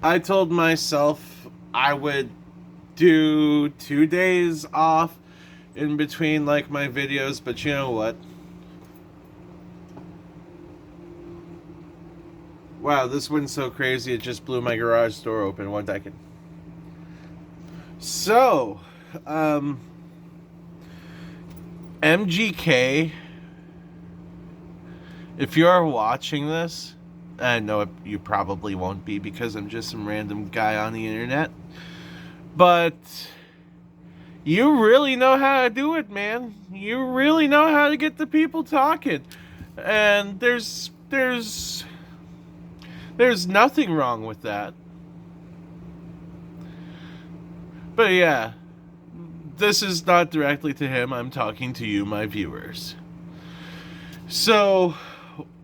I told myself I would do 2 days off in between like my videos, but you know what? Wow, this went so crazy it just blew my garage door open. 1 second. So, um, MGK, if you're watching this, I know you probably won't be because I'm just some random guy on the internet, but you really know how to do it, man. You really know how to get the people talking. And there's nothing wrong with that. But yeah, this is not directly to him. I'm talking to you, my viewers. So,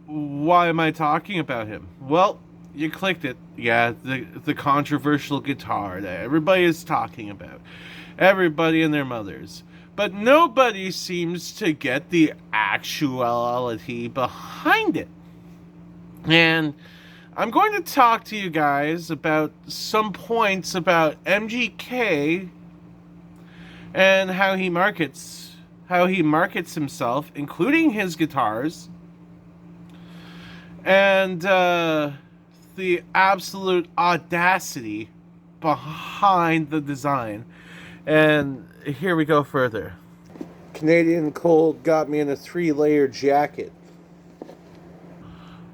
why am I talking about him? Well, you clicked it. Yeah, the controversial guitar that everybody is talking about. Everybody and their mothers. But nobody seems to get the actuality behind it. And I'm going to talk to you guys about some points about MGK and how he markets himself, including his guitars, and the absolute audacity behind the design. And here we go further. Canadian cold got me in a 3-layer jacket.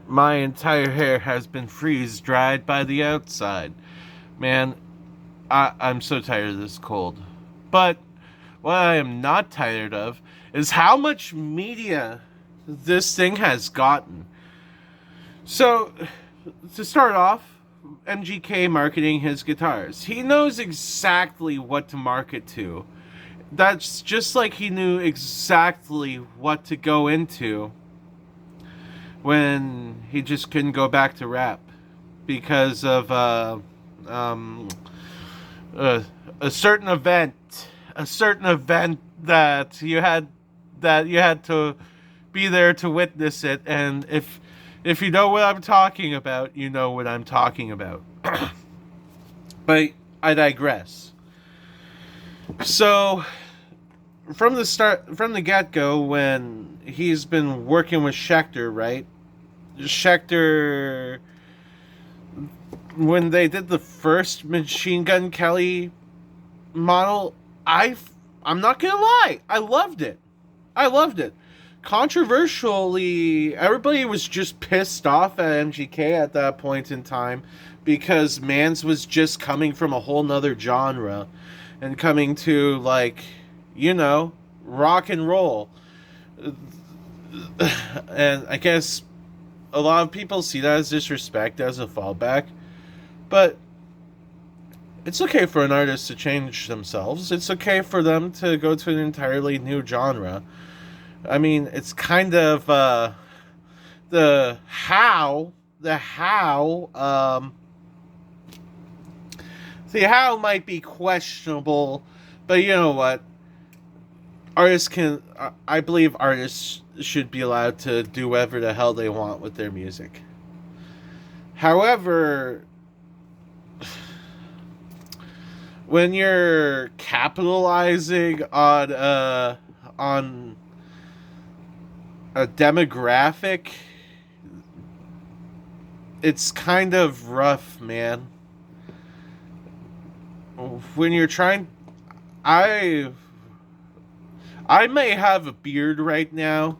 My entire hair has been freeze dried by the outside. Man, I'm so tired of this cold. But what I am not tired of is how much media this thing has gotten. So, to start off, MGK marketing his guitars. He knows exactly what to market to. That's just like he knew exactly what to go into when he just couldn't go back to rap because of a certain event, that you had to be there to witness it. And if you know what I'm talking about, you know what I'm talking about. But I digress. So, from the get-go, when he's been working with Schecter, right? Schecter, when they did the first Machine Gun Kelly model, I'm not gonna lie, I loved it. Controversially, everybody was just pissed off at MGK at that point in time because Mans was just coming from a whole nother genre and coming to, like, rock and roll. And I guess a lot of people see that as disrespect, as a fallback. But it's okay for an artist to change themselves. It's okay for them to go to an entirely new genre. I mean, it's kind of the how might be questionable, but you know what? I believe artists should be allowed to do whatever the hell they want with their music. However, when you're capitalizing on a demographic, it's kind of rough, man. When you're trying, I may have a beard right now,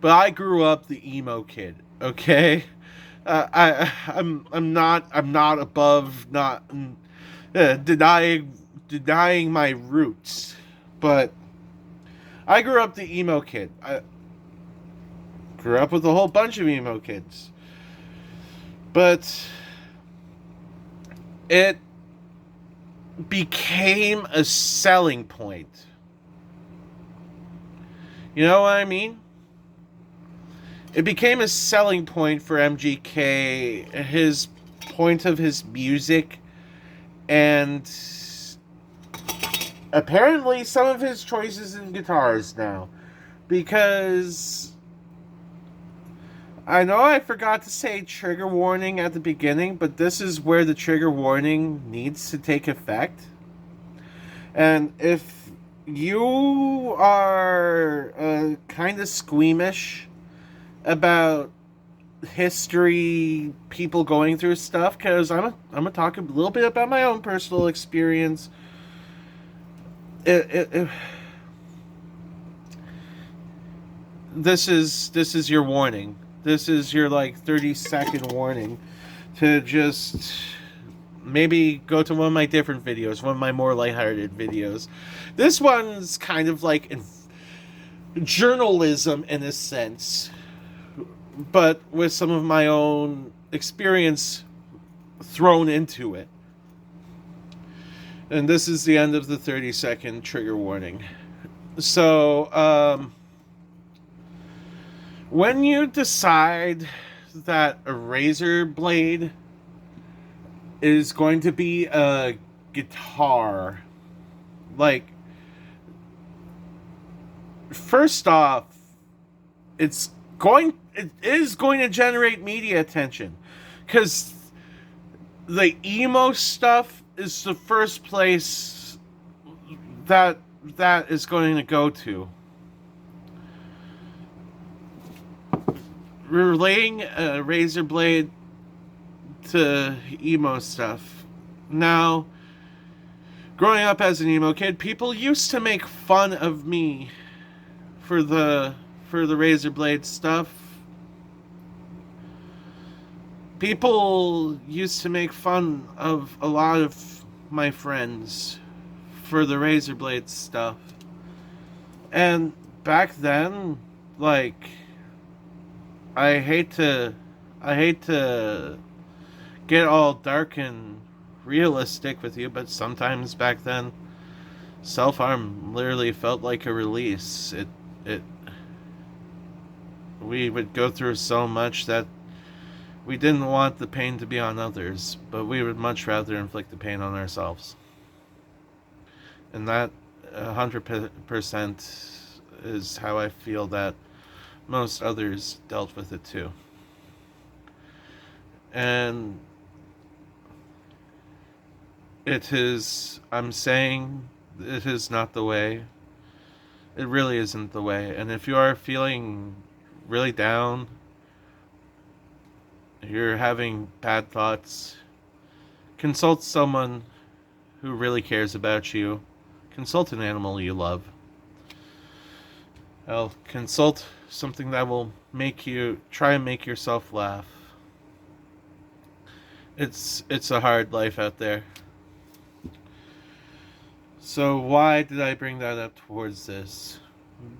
but I grew up the emo kid. Okay, I'm not above not denying my roots, but I grew up the emo kid. I grew up with a whole bunch of emo kids, but it became a selling point. You know what I mean? It became a selling point for MGK, his point of his music, and apparently some of his choices in guitars now. Because I know I forgot to say trigger warning at the beginning, but this is where the trigger warning needs to take effect. And if you are kind of squeamish about history, people going through stuff, because I'm gonna talk a little bit about my own personal experience. This is your warning. This is your like 30-second warning to just maybe go to one of my different videos, one of my more lighthearted videos. This one's kind of like journalism in a sense, but with some of my own experience thrown into it. And this is the end of the 30-second trigger warning. So, when you decide that a razor blade is going to be a guitar, like, first off, it is going to generate media attention, because the emo stuff is the first place that is going to go to. Relating a razor blade to emo stuff. Now, growing up as an emo kid, people used to make fun of me for the razor blade stuff. People used to make fun of a lot of my friends for the razor blade stuff. And back then, like, I hate to get all dark and realistic with you, but sometimes back then, self-harm literally felt like a release. We would go through so much that we didn't want the pain to be on others, but we would much rather inflict the pain on ourselves. And that 100% is how I feel that most others dealt with it too. And I'm saying it is not the way. It really isn't the way. And if you are feeling really down, you're having bad thoughts, consult someone who really cares about you. Consult an animal you love. Hell, consult something that will try and make yourself laugh. It's a hard life out there. So why did I bring that up towards this?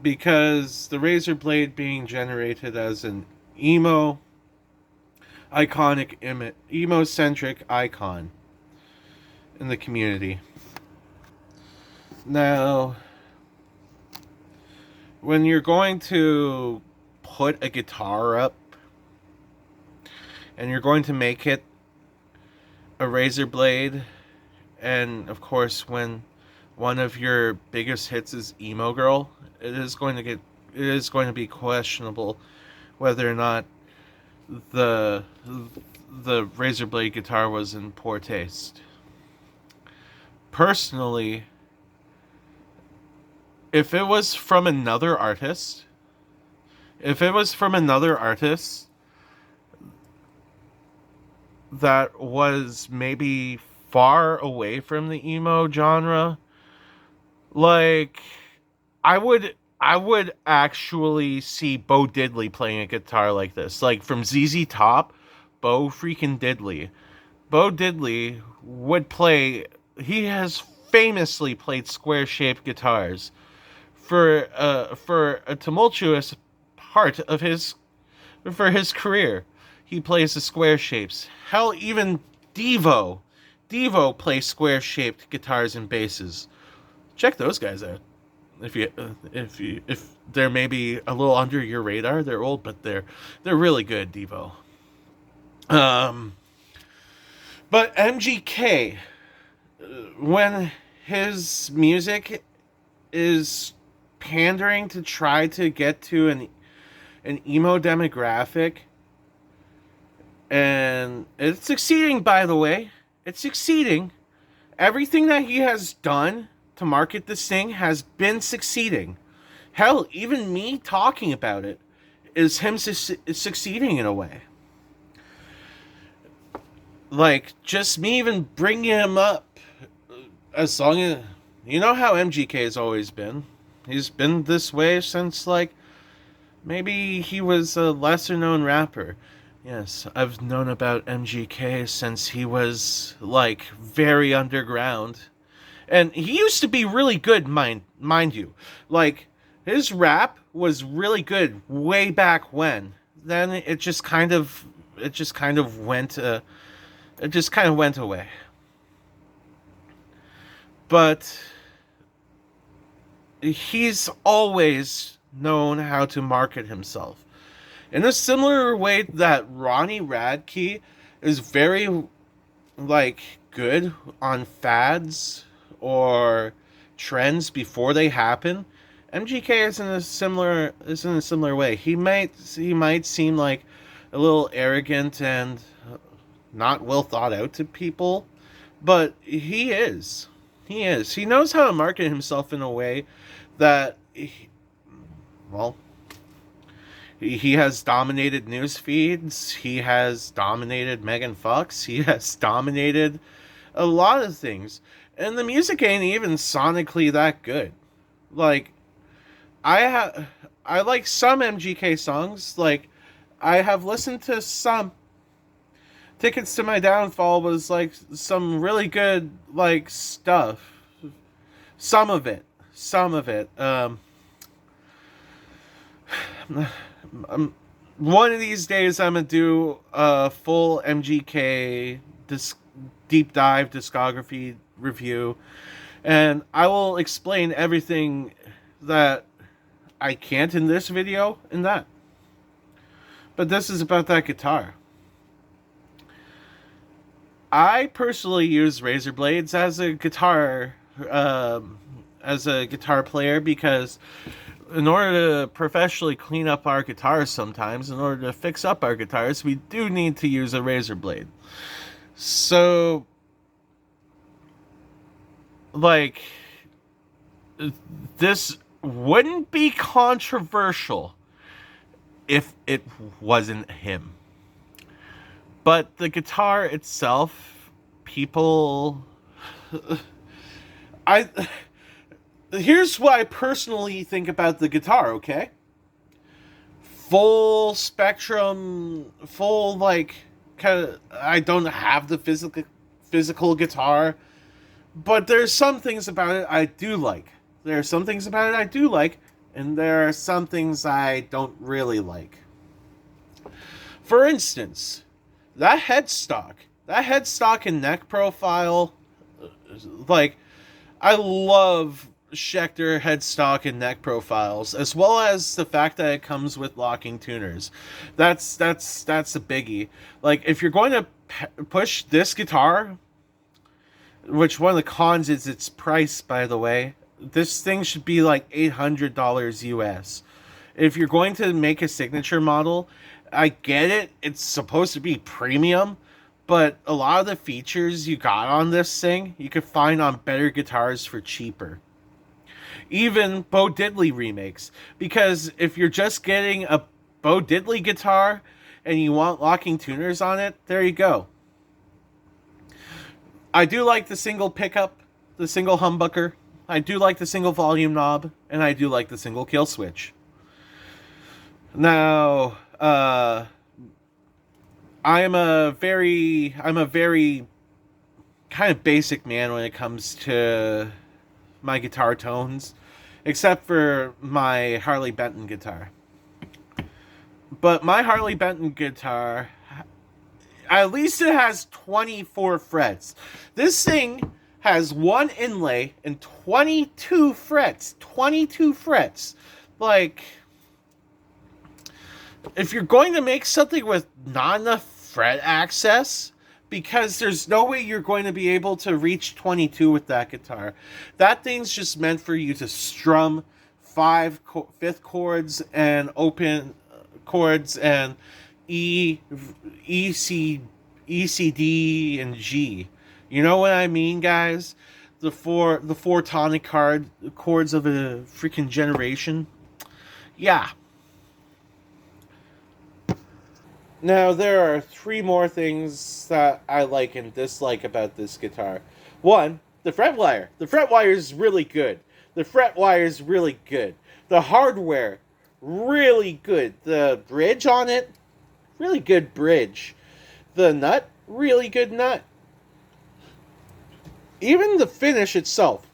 Because the razor blade being generated as an emo-centric icon in the community. Now, when you're going to put a guitar up and you're going to make it a razor blade, and of course when one of your biggest hits is Emo Girl, it is going to be questionable whether or not the razor blade guitar was in poor taste. Personally, if it was from another artist that was maybe far away from the emo genre, like, I would actually see Bo Diddley playing a guitar like this. Like, from ZZ Top, Bo freaking Diddley. Bo Diddley would play... He has famously played square-shaped guitars for a tumultuous part of his career. He plays the square shapes. Hell, even Devo plays square-shaped guitars and basses. Check those guys out. If they're maybe a little under your radar, they're old, but they're really good, Devo. But MGK, when his music is pandering to try to get to an emo demographic, And it's succeeding, by the way. It's succeeding. Everything that he has done to market this thing has been succeeding. Hell, even me talking about it is him succeeding in a way. Like, just me even bringing him up, as long as... You know how MGK has always been. He's been this way since, like, maybe he was a lesser known rapper. Yes, I've known about MGK since he was, like, very underground. And he used to be really good, mind you. Like, his rap was really good way back when. Then it just kind of went away. But he's always known how to market himself. In a similar way that Ronnie Radke is very, like, good on fads or trends before they happen, MGK is in a similar way. He might seem like a little arrogant and not well thought out to people, but he is. He is. He knows how to market himself in a way that, he has dominated news feeds. He has dominated Megan Fox. He has dominated a lot of things. And the music ain't even sonically that good. Like, I like some MGK songs. Like, I have listened to some. Tickets to My Downfall was, like, some really good, like, stuff. Some of it. One of these days I'm gonna do a full MGK deep dive discography review, and I will explain everything that I can't in this video in that. But this is about that guitar. I personally use razor blades as a guitar player, because in order to professionally clean up our guitars sometimes, in order to fix up our guitars, we do need to use a razor blade. So, like, this wouldn't be controversial if it wasn't him. But the guitar itself, people... Here's what I personally think about the guitar, okay? Full spectrum, like, kind of... I don't have the physical guitar, but there's some things about it I do like. There are some things about it I do like, and there are some things I don't really like. For instance, that headstock and neck profile, like, I love Schecter headstock and neck profiles, as well as the fact that it comes with locking tuners. That's a biggie. Like, if you're going to push this guitar, which one of the cons is its price, by the way, this thing should be like $800 US. If you're going to make a signature model, I get it, it's supposed to be premium, but a lot of the features you got on this thing, you could find on better guitars for cheaper. Even Bo Diddley remakes. Because if you're just getting a Bo Diddley guitar and you want locking tuners on it, there you go. I do like the single pickup, the single humbucker. I do like the single volume knob, and I do like the single kill switch. Now, I'm a very kind of basic man when it comes to my guitar tones, except for my Harley Benton guitar. But my Harley Benton guitar, at least it has 24 frets. This thing has one inlay and 22 frets. 22 frets. Like, if you're going to make something with not enough fret access, because there's no way you're going to be able to reach 22 with that guitar. That thing's just meant for you to strum fifth chords and open chords and E, E, C, E, C, D, and G. You know what I mean, guys? The four tonic chords of a freaking generation. Yeah. Now there are three more things that I like and dislike about this guitar. One, the fret wire. The fret wire is really good. The fret wire is really good. The hardware, really good. The bridge on it, really good bridge. The nut, really good nut. Even the finish itself.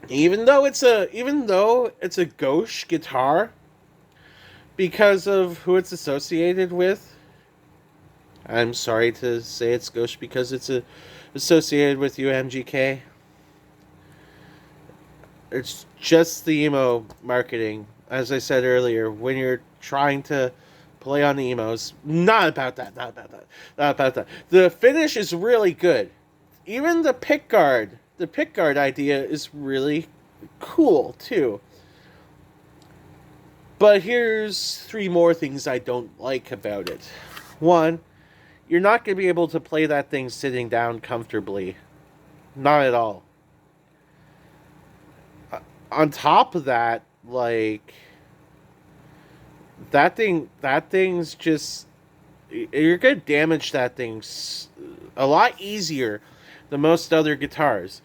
Even though it's a gauche guitar, because of who it's associated with. I'm sorry to say it's gauche because it's associated with you, MGK. It's just the emo marketing. As I said earlier, when you're trying to play on the emos, not about that. The finish is really good. Even the pickguard idea is really cool too. But here's three more things I don't like about it. One, you're not going to be able to play that thing sitting down comfortably. Not at all. On top of that, like, that thing's just, you're going to damage that thing a lot easier than most other guitars.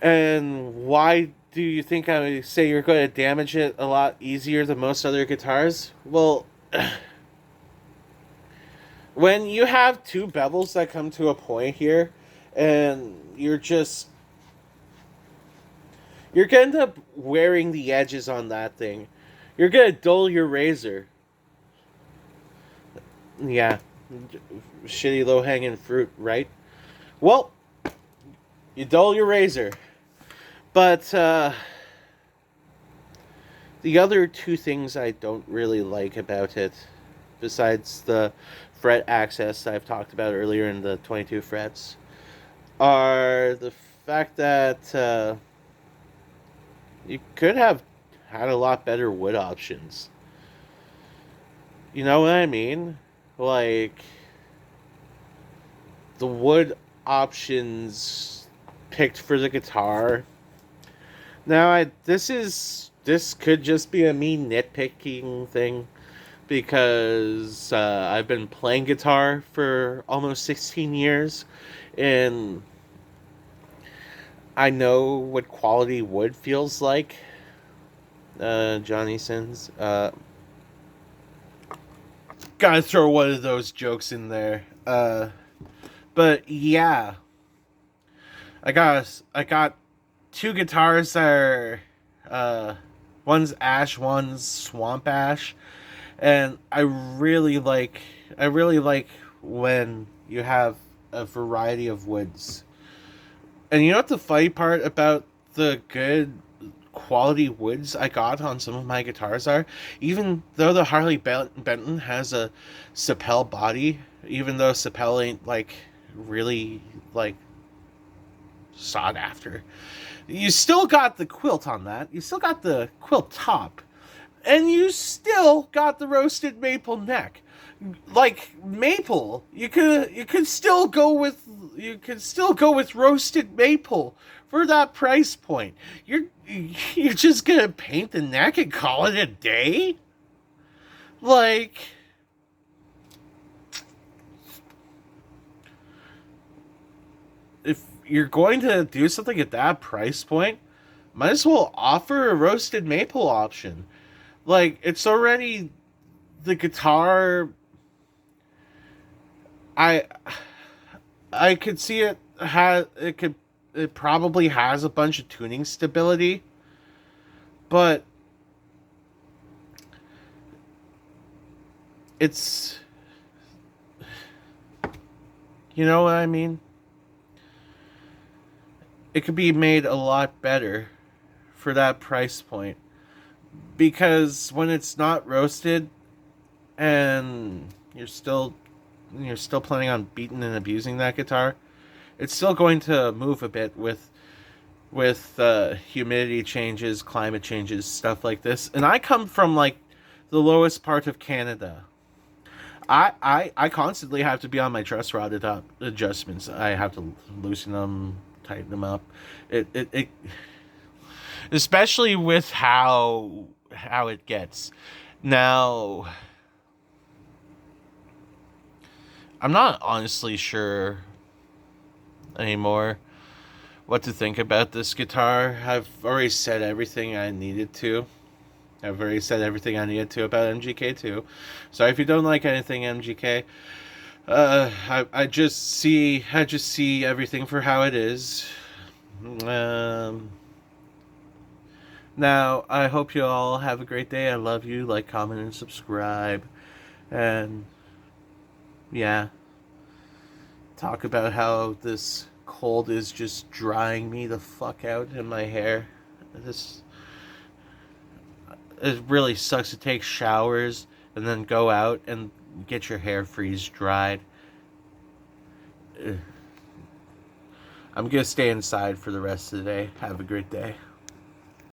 And why do you think I would say you're going to damage it a lot easier than most other guitars? Well, when you have two bevels that come to a point here, and you're going to end up wearing the edges on that thing. You're going to dull your razor. Yeah. Shitty low-hanging fruit, right? Well, you dull your razor. But the other two things I don't really like about it, besides the fret access I've talked about earlier in the 22 frets, are the fact that you could have had a lot better wood options. You know what I mean? Like, the wood options picked for the guitar. Now, this could just be a me nitpicking thing, because I've been playing guitar for almost 16 years, and I know what quality wood feels like. Johnny Sins. Gotta throw one of those jokes in there. But yeah, I got two guitars that are one's ash, one's swamp ash, and I really like when you have a variety of woods. And you know what the funny part about the good quality woods I got on some of my guitars are? Even though the Harley Benton has a Sapel body, even though Sapel ain't like really like sought after, you still got the quilt on that. You still got the quilt top, and you still got the roasted maple neck. Like maple, you could still go with roasted maple for that price point. You're just gonna paint the neck and call it a day? Like, if you're going to do something at that price point, might as well offer a roasted maple option. Like, it's already the guitar. I could see it probably has a bunch of tuning stability, but it's, you know what I mean? It could be made a lot better for that price point, because when it's not roasted and you're still planning on beating and abusing that guitar, it's still going to move a bit with humidity changes, climate changes, stuff like this. And I come from like the lowest part of Canada. I constantly have to be on my truss rod adjustments. I have to loosen them, tighten them up. It especially with how it gets. Now, I'm not honestly sure anymore what to think about this guitar. I've already said everything I needed to. I've already said everything I needed to about MGK too. So if you don't like anything MGK, I just see everything for how it is. Now I hope you all have a great day. I love you. Like, comment, and subscribe, and yeah, talk about how this cold is just drying me the fuck out in my hair. It really sucks to take showers and then go out and get your hair freeze dried. I'm gonna stay inside for the rest of the day. Have a great day.